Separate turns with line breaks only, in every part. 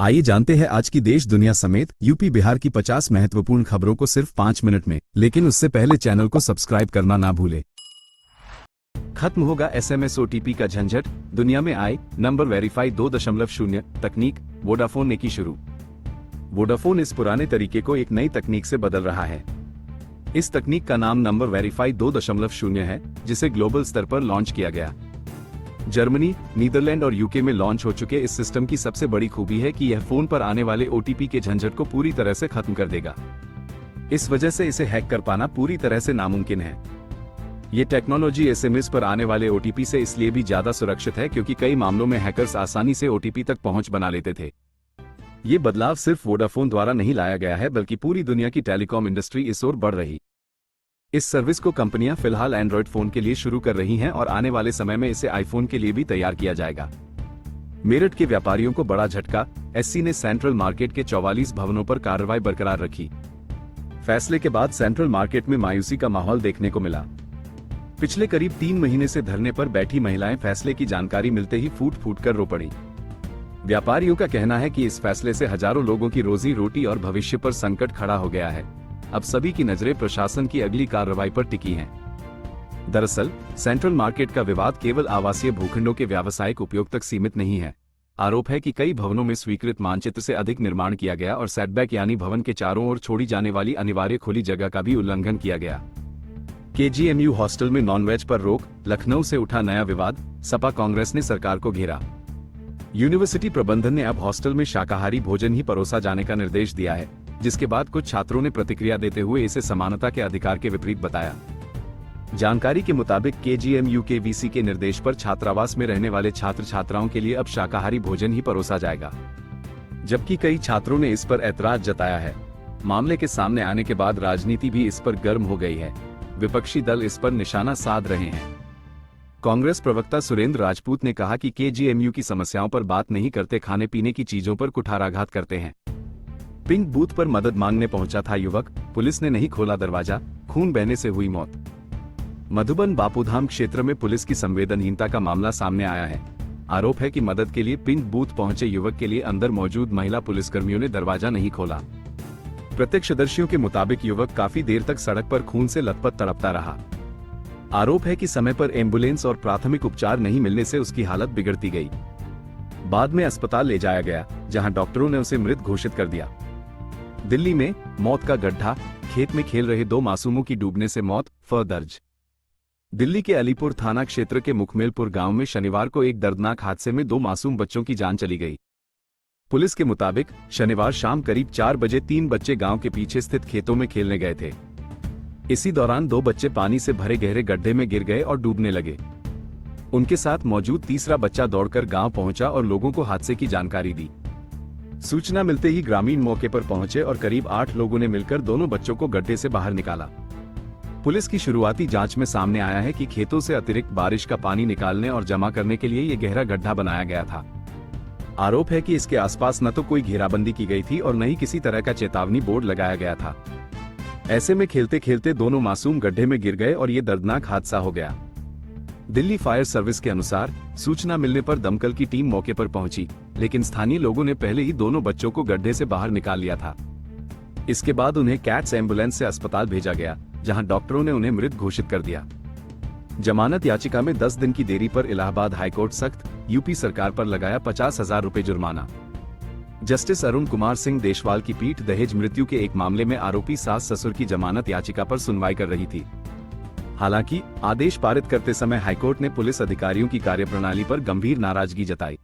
आइए जानते हैं आज की देश दुनिया समेत यूपी बिहार की 50 महत्वपूर्ण खबरों को सिर्फ 5 मिनट में, लेकिन उससे पहले चैनल को सब्सक्राइब करना ना भूलें। खत्म होगा एसएमएस ओटीपी का झंझट, दुनिया में आए नंबर वेरीफाई 2.0 तकनीक, वोडाफोन ने की शुरू। वोडाफोन इस पुराने तरीके को एक नई तकनीक से बदल रहा है। इस तकनीक का नाम नंबर वेरीफाई 2.0 है, जिसे ग्लोबल स्तर पर लॉन्च किया गया। जर्मनी, नीदरलैंड और यूके में लॉन्च हो चुके इस सिस्टम की सबसे बड़ी खूबी है कि यह फोन पर आने वाले ओटीपी के झंझट को पूरी तरह से खत्म कर देगा। इस वजह से इसे हैक कर पाना पूरी तरह से नामुमकिन है। ये टेक्नोलॉजी एसएमएस पर आने वाले ओटीपी से इसलिए भी ज्यादा सुरक्षित है क्योंकि कई मामलों में हैकर्स आसानी से ओटीपी तक पहुंच बना लेते थे। ये बदलाव सिर्फ वोडाफोन द्वारा नहीं लाया गया है, बल्कि पूरी दुनिया की टेलीकॉम इंडस्ट्री इस ओर बढ़ रही। इस सर्विस को कंपनियां फिलहाल एंड्रॉयड फोन के लिए शुरू कर रही हैं और आने वाले समय में इसे आईफोन के लिए भी तैयार किया जाएगा। मेरठ के व्यापारियों को बड़ा झटका, एससी ने सेंट्रल मार्केट के 44 भवनों पर कार्रवाई बरकरार रखी। फैसले के बाद सेंट्रल मार्केट में मायूसी का माहौल देखने को मिला। पिछले करीब 3 महीने से धरने पर बैठी महिलाएं फैसले की जानकारी मिलते ही फूट फूट कर रो पड़ी। व्यापारियों का कहना है कि इस फैसले से हजारों लोगों की रोजी रोटी और भविष्य पर संकट खड़ा हो गया है। अब सभी की नजरें प्रशासन की अगली कार्रवाई पर टिकी हैं। दरअसल सेंट्रल मार्केट का विवाद केवल आवासीय भूखंडों के व्यावसायिक उपयोग तक सीमित नहीं है। आरोप है कि कई भवनों में स्वीकृत मानचित्र से अधिक निर्माण किया गया और सेटबैक यानी भवन के चारों ओर छोड़ी जाने वाली अनिवार्य खुली जगह का भी उल्लंघन किया गया। केजीएमयू हॉस्टल में नॉनवेज पर रोक, लखनऊ से उठा नया विवाद, सपा कांग्रेस ने सरकार को घेरा। यूनिवर्सिटी प्रबंधन ने अब हॉस्टल में शाकाहारी भोजन ही परोसा जाने का निर्देश दिया है, जिसके बाद कुछ छात्रों ने प्रतिक्रिया देते हुए इसे समानता के अधिकार के विपरीत बताया। जानकारी के मुताबिक केजीएमयू के वीसी के निर्देश पर छात्रावास में रहने वाले छात्र छात्राओं के लिए अब शाकाहारी भोजन ही परोसा जाएगा, जबकि कई छात्रों ने इस पर ऐतराज जताया है। मामले के सामने आने के बाद राजनीति भी इस पर गर्म हो गई है। विपक्षी दल इस पर निशाना साध रहे हैं। कांग्रेस प्रवक्ता सुरेंद्र राजपूत ने कहा कि केजीएमयू की समस्याओं पर बात नहीं करते, खाने पीने की चीजों पर कुठाराघात करते हैं। पिंक बूथ पर मदद मांगने पहुंचा था युवक, पुलिस ने नहीं खोला दरवाजा, खून बहने से हुई मौत। मधुबन बापूधाम क्षेत्र में पुलिस की संवेदनहीनता का मामला सामने आया है। आरोप है कि मदद के लिए पिंक बूथ पहुंचे युवक के लिए अंदर मौजूद महिला पुलिसकर्मियों ने दरवाजा नहीं खोला। प्रत्यक्षदर्शियों के मुताबिक युवक काफी देर तक सड़क पर खून से लथपथ तड़पता रहा। आरोप है कि समय पर एम्बुलेंस और प्राथमिक उपचार नहीं मिलने से उसकी हालत बिगड़ती गई। बाद में अस्पताल ले जाया गया, जहां डॉक्टरों ने उसे मृत घोषित कर दिया। दिल्ली में मौत का गड्ढा, खेत में खेल रहे 2 मासूमों की डूबने से मौत, दर्ज। दिल्ली के अलीपुर थाना क्षेत्र के मुखमेलपुर गांव में शनिवार को एक दर्दनाक हादसे में 2 मासूम बच्चों की जान चली गई। पुलिस के मुताबिक शनिवार शाम करीब 4 बजे 3 बच्चे गांव के पीछे स्थित खेतों में खेलने गए थे। इसी दौरान 2 बच्चे पानी से भरे गहरे गड्ढे में गिर गए और डूबने लगे। उनके साथ मौजूद तीसरा बच्चा दौड़कर गांव पहुंचा और लोगों को हादसे की जानकारी दी। सूचना मिलते ही ग्रामीण मौके पर पहुंचे और करीब 8 लोगों ने मिलकर दोनों बच्चों को गड्ढे से बाहर निकाला। पुलिस की शुरुआती जांच में सामने आया है कि खेतों से अतिरिक्त बारिश का पानी निकालने और जमा करने के लिए ये गहरा गड्ढा बनाया गया था। आरोप है कि इसके आसपास न तो कोई घेराबंदी की गई थी और न ही किसी तरह का चेतावनी बोर्ड लगाया गया था। ऐसे में खेलते खेलते दोनों मासूम गड्ढे में गिर गए और ये दर्दनाक हादसा हो गया। दिल्ली फायर सर्विस के अनुसार सूचना मिलने पर दमकल की टीम मौके पर पहुंची, लेकिन स्थानीय लोगों ने पहले ही दोनों बच्चों को गड्ढे से बाहर निकाल लिया था। इसके बाद उन्हें कैट्स एम्बुलेंस से अस्पताल भेजा गया, जहां डॉक्टरों ने उन्हें मृत घोषित कर दिया। जमानत याचिका में 10 दिन की देरी पर इलाहाबाद हाईकोर्ट सख्त, यूपी सरकार पर लगाया 50,000 रुपए जुर्माना। जस्टिस अरुण कुमार सिंह देशवाल की पीठ दहेज मृत्यु के एक मामले में आरोपी सास ससुर की जमानत याचिका पर सुनवाई कर रही थी। हालांकि आदेश पारित करते समय हाईकोर्ट ने पुलिस अधिकारियों की कार्यप्रणाली पर गंभीर नाराजगी जताई।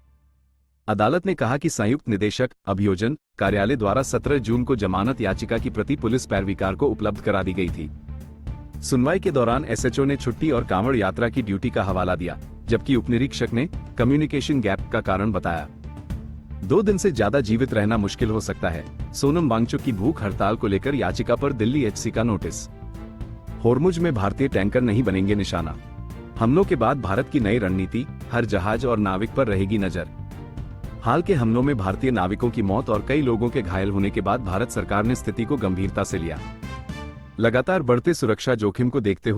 अदालत ने कहा कि संयुक्त निदेशक अभियोजन कार्यालय द्वारा 17 जून को जमानत याचिका की प्रति पुलिस पैरवीकार को उपलब्ध करा दी गई थी। सुनवाई के दौरान एसएचओ ने छुट्टी और कांवड़ यात्रा की ड्यूटी का हवाला दिया, जबकि उपनिरीक्षक ने कम्युनिकेशन गैप का कारण बताया। 2 दिन से ज्यादा जीवित रहना मुश्किल हो सकता है। सोनम वांगचुक की भूख हड़ताल को लेकर याचिका पर दिल्ली एचसी का नोटिस। होर्मुज में भारतीय टैंकर नहीं बनेंगे निशाना। हमलों के बाद भारत की नई रणनीति, हर जहाज और नाविक पर रहेगी नजर। हाल के हमलों में भारतीय नाविकों की मौत और कई लोगों के घायल होने के बाद भारत सरकार ने स्थिति को गंभीरता से लिया। लगातार बढ़ते सुरक्षा जोखिम को देखते हुए